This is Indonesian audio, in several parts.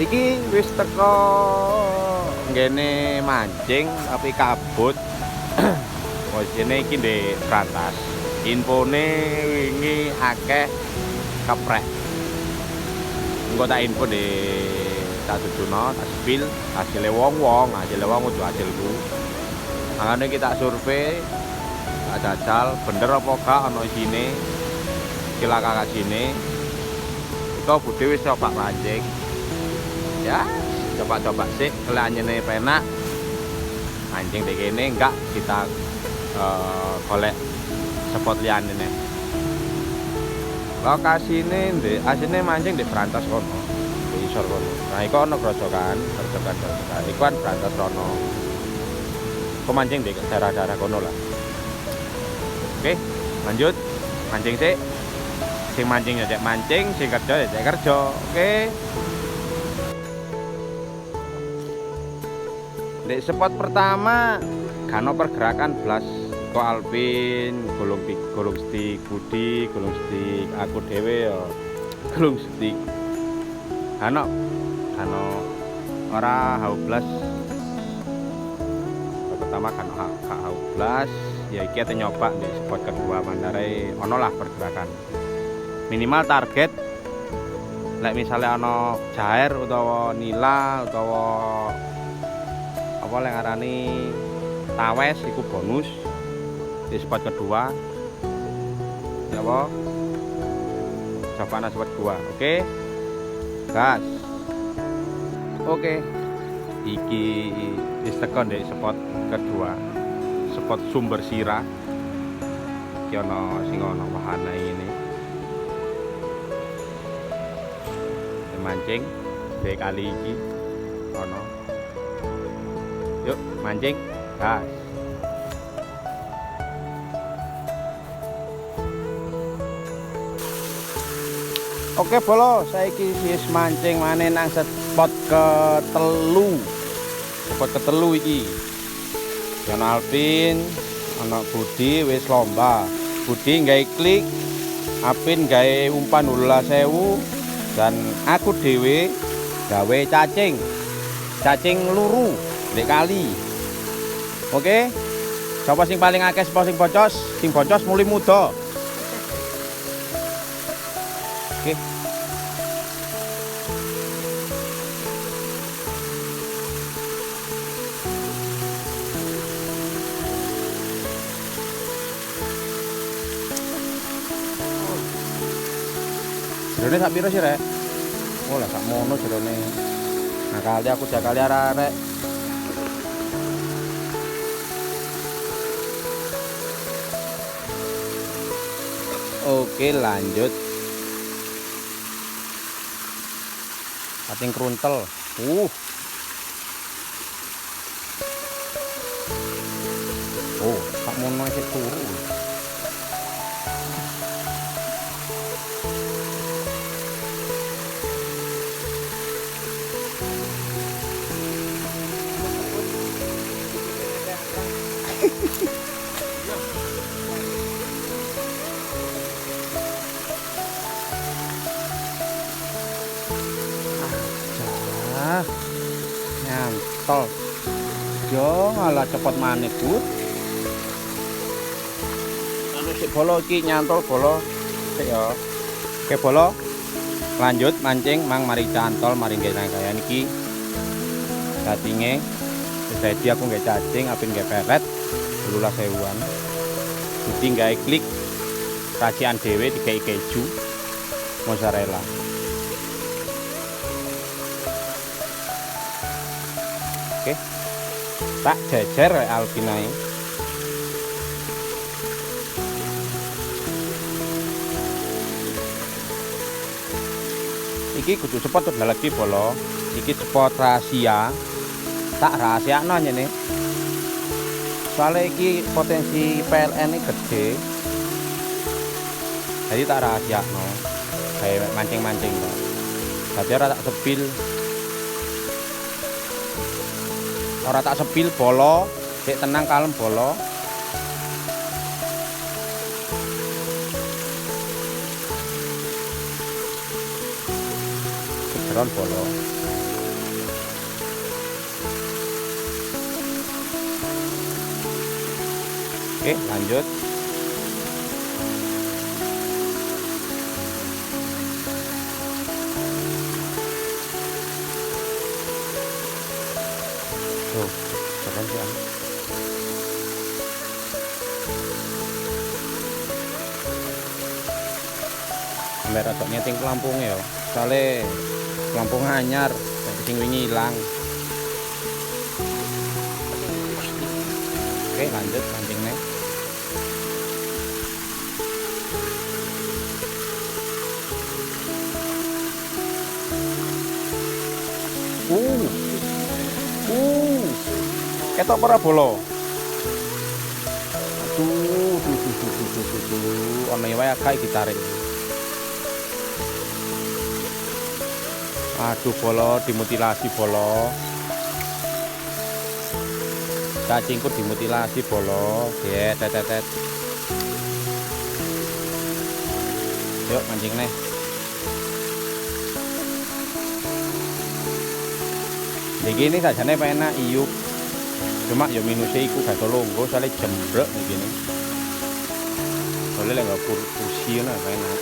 Iki wis teko ngene mancing tapi kabut. Posisine iki ndek Brantas. Infone wingi akeh keprek. Engko tak info di tak duduno, tak spill hasilnya wong-wong kudu hasilku. Makanya kita survei, tak jajal bener apa gak ana isine. Kila kakak sini. Iku budhe wis coba mancing. Ya, coba-coba sih kelanyene penak. Mancing di kene enggak kita golek spot liyane nih. Lokasine ndek asine mancing di Brantas kono. Di isor kono. Nah, iku ana grojokan. Iku kan Brantas rono. Kok mancing di daerah-daerah kono lah. Oke, lanjut. Mancing sih. Sing mancing ya cek mancing, sing kerja ya cek kerja. Oke. Di spot pertama kano pergerakan blas kok Alvin gulung stick Budi gulung stick aku dhewe ya gulung stick kano ora hau blas pertama kan hau blas ya iki ate nyoba di spot kedua mandare ono lah pergerakan minimal target lek misalnya ono jair utawa nila utawa apa yang ngarani tawes iku bonus di spot kedua ya apa coba spot kedua oke gas oke iki wis tekan di spot kedua spot sumber sirah iki ana sing ana wahana ini mancing di kali iki ana yuk mancing gas oke bolo saiki wis mancing maneh nang spot ketelu iki ana Alvin ana Budi wis lomba Budi gawe klik Alvin gawe umpan 12.000 dan aku dhewe gawe cacing luru di kali. Oke. Sapa sing paling akeh sapa sing bocos? Sing bocos mulai muda. Oke. Jerone sak piro sih, Rek? Oh lah sak mono jerone. Nah, kali aku jakali arek-arek. Oke lanjut pating kruntel oh tak mau naik turu nyantol yo malah cepet maneh Bud anu sik bolo iki nyantol bolo sik ya oke bolo lanjut mancing mang mari cantol mari nggae rangkaian iki cacingnya jadi aku nggae cacing apin nggae pelet 12.000-an Budi nggae klik racikan dhewe digawe keju mozzarella oke tak jejer Alvin ae iki kudu spot udah lagi bolo iki spot rahasia tak rahasia nanya nih soalnya iki potensi PLN ini gede jadi tak rahasia no kayak mancing-mancing no. Jadi ora tak sepil ora tak sepil bolo sik tenang kalem bolo segeron bolo Oke, lanjut. Tuh, keren sih. Sampai rada nyeting pelampungnya ya. Soalnya pelampung anyar, sing wingi ilang. Oke, lanjut mancingnya. Ketok para bolo. Ono wae akeh ditarik. Aduh, bolo dimutilasi bolo. Cacingku dimutilasi bolo. Ya, tetet. Yuk mancing nih. Jadi ini sajane enak iup. Cuma ya minusnya iku gak longgo soalnya jembrek begini. Soalnya nggak kursi nah enak.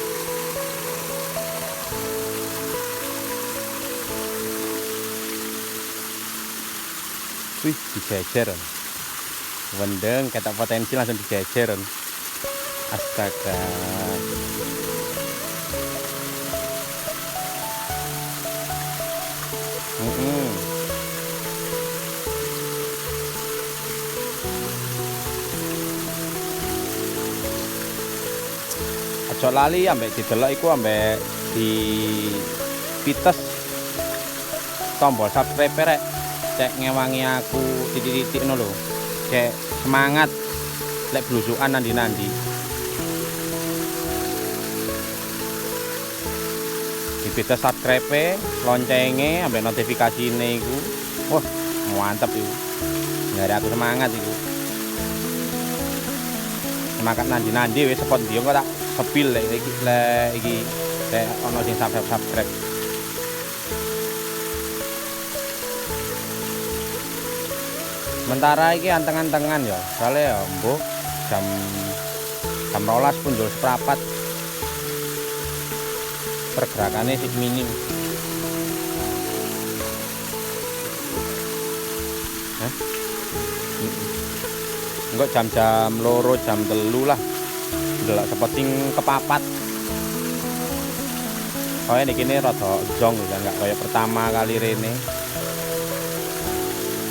Wih, dijejer. Wendeng ketok potensi langsung dijejer. Astaga. Aja lali ambek didelok iku ambek di pites tombol subscribe rek. Cek ngewangi aku titik-titik ngono lho. Cek semangat lek blusukan nandi-nandi. Di pites subscribe, loncenge ambek notifikasine iku. Wah, mantep iku. Ngare aku semangat iku. Semangat nandi-nandi wis spot dia kok tak sepil lek iki ono sing subscribe. Sementara iki anteng-antengan ya, soalnya ya mbok jam 12 pun jauh seprapat. Pergerakannya sih minim. Hah? Enggak jam-jam loro, jam 3 lah. Delok seperti kepapat. Soalnya ini rada jong ya, enggak kayak pertama kali rene.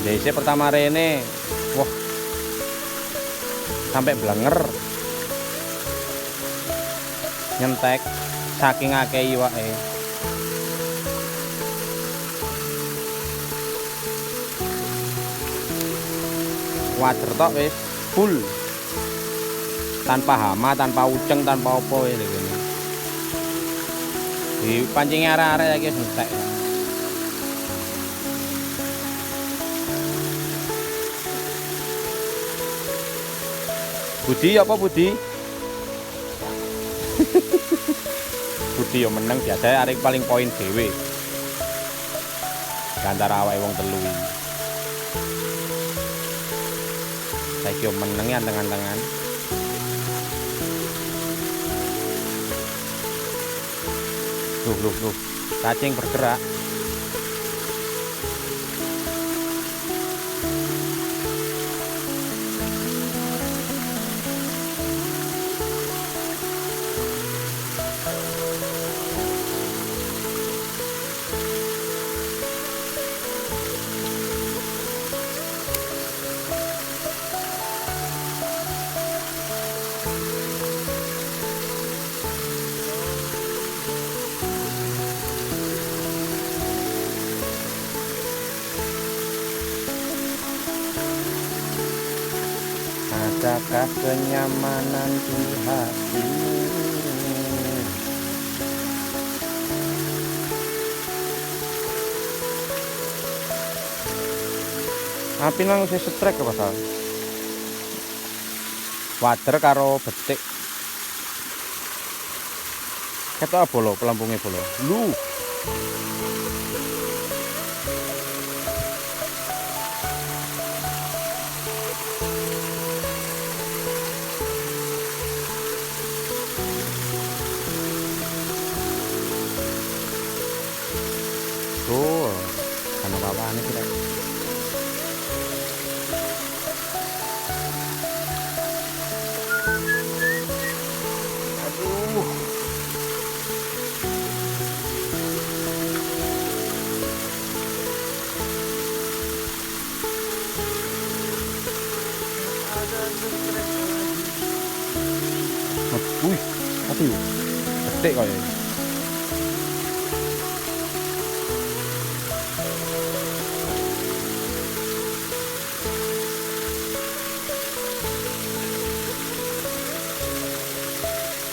DC pertama rene, wah, sampai blenger, nyentek, saking akeh iwake. Wader tok wis full, tanpa hama, tanpa uceng, tanpa opo ini. Di pancingnya arah-arah lagi nyentek. Budi apa Budi? Budi yo meneng biasanya arek paling poin dhewe. Antara awake wong telu iki. Saiki yo meneng ya anteng-antengan. Duh. Cacing bergerak. Adakah kenyamanan di hatimu? Api nang wis setrek apa sal? Wader karo betik. Ketok bolo, pelampungnya bolo. Lu. Kan apa-apane iki rek. Aduh. Wih, aduh, gede kok ya.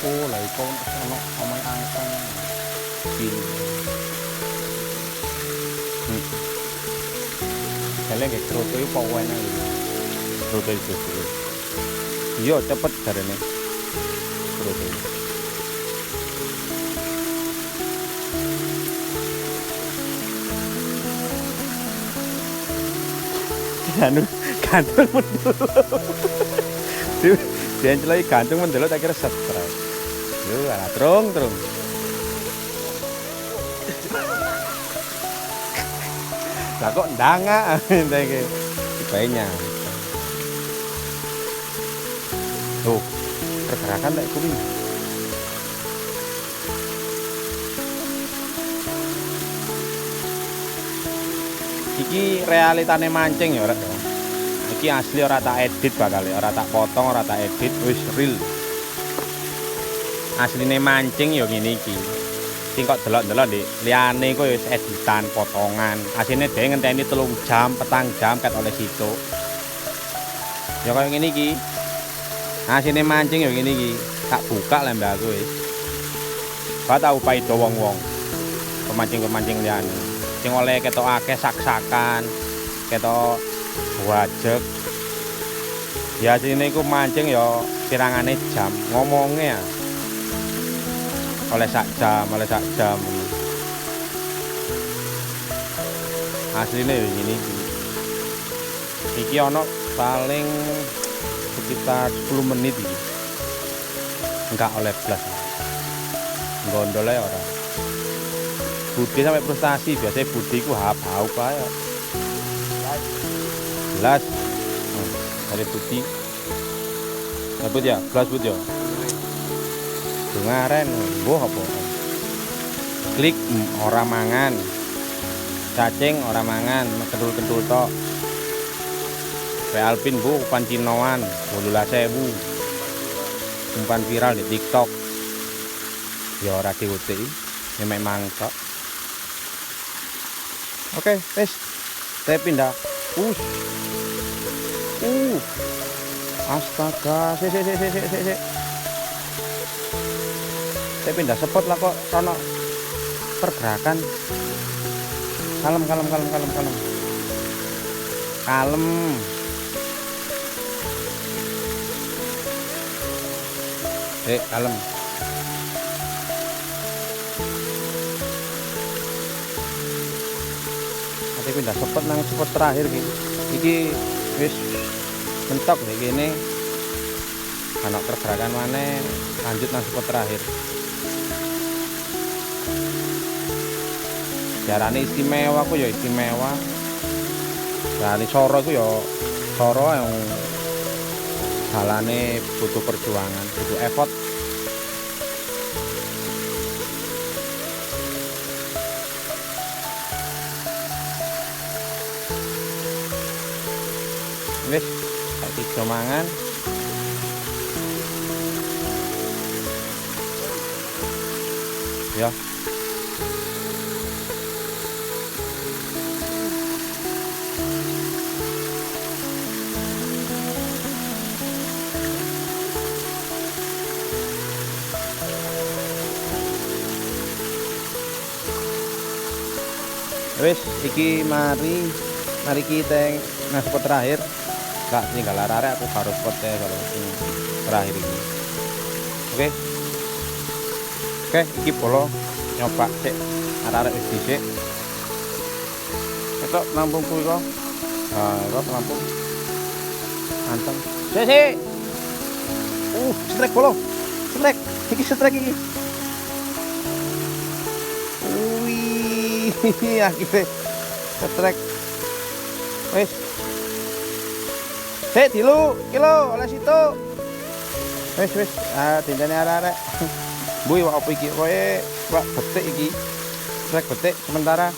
Oh, lah iku ono omong angkang. Iki. Kalian gak kroto itu kok enak gitu. Kroto itu. Iya, cepet jarene. Kroto. Anu gantung mendul. Dia celai gantung mendul tak kira stres. Yo ala trung. Lah kok ndanga iki. Baiknya. Tuh, pergerakan lek kuwi. Iki realitane mancing ya, Rek. Iki asli ora tak edit bakal, ora tak potong, ora tak edit, wis real. Asline mancing ya ngene iki. Sing kok delok-delok Dik, liyane kok wis editan, potongan. Asline dhewe ngenteni 3 jam, 4 jam ket oleh situ. Ya kaya ngene iki. Asline mancing ya ngene iki. Tak buka lah mbak aku wis. Gak tau paido wong-wong. Pemancing-pemancing liyane. Sing oleh ketok akeh sak-sakan, ketok wajek. Ya sini ku mancing ya pirangane jam, ngomongnya ya. Oleh sak jam. Asline ya ngene iki. Iki ana paling sekitar 10 menit iki. Enggak oleh blas. Gondole ora. Budi sampai frustasi, biasanya Budi ku hap-haup kayak belas dari Budi dapat ya, belas Budi ya dungaren, boh apa klik orang mangan cacing orang mangan, kedul-kedul tok Alpin bu, umpan cinoan 12.000 umpan viral di TikTok ya ora diuti ya memang tok. Oke, wes. Saya pindah. Astaga, sik. Saya pindah spot lah kok sono pergerakan. Kalem. Kalem. Kalem. Tapi pindah spot nang spot terakhir iki wis mentok nek kene ana pergerakan maneh lanjut nang spot terakhir. Jarane istimewa ku ya istimewa. Jarane soro ku ya soro yang dalane butuh perjuangan, butuh effort. Wis, saiki mangan. Ya. Wis, iki mari kita nang spot terakhir. Gak tinggal arek aku baru spotnya kalau ini terakhir ini. Oke, iki polo nyoba sik arek wis dhisik. Ketok nampung kuwi kok. Kok nampung. Anteng. Sik. Strek polo. Strek. Iki strek iki. Wih, akhirnya Ketrek. Wis. Hei, dilu, kilo oleh situ. Wis, dintene arek-arek. Mbui wak opo iki kowe wak betik iki. Trek betik sementara.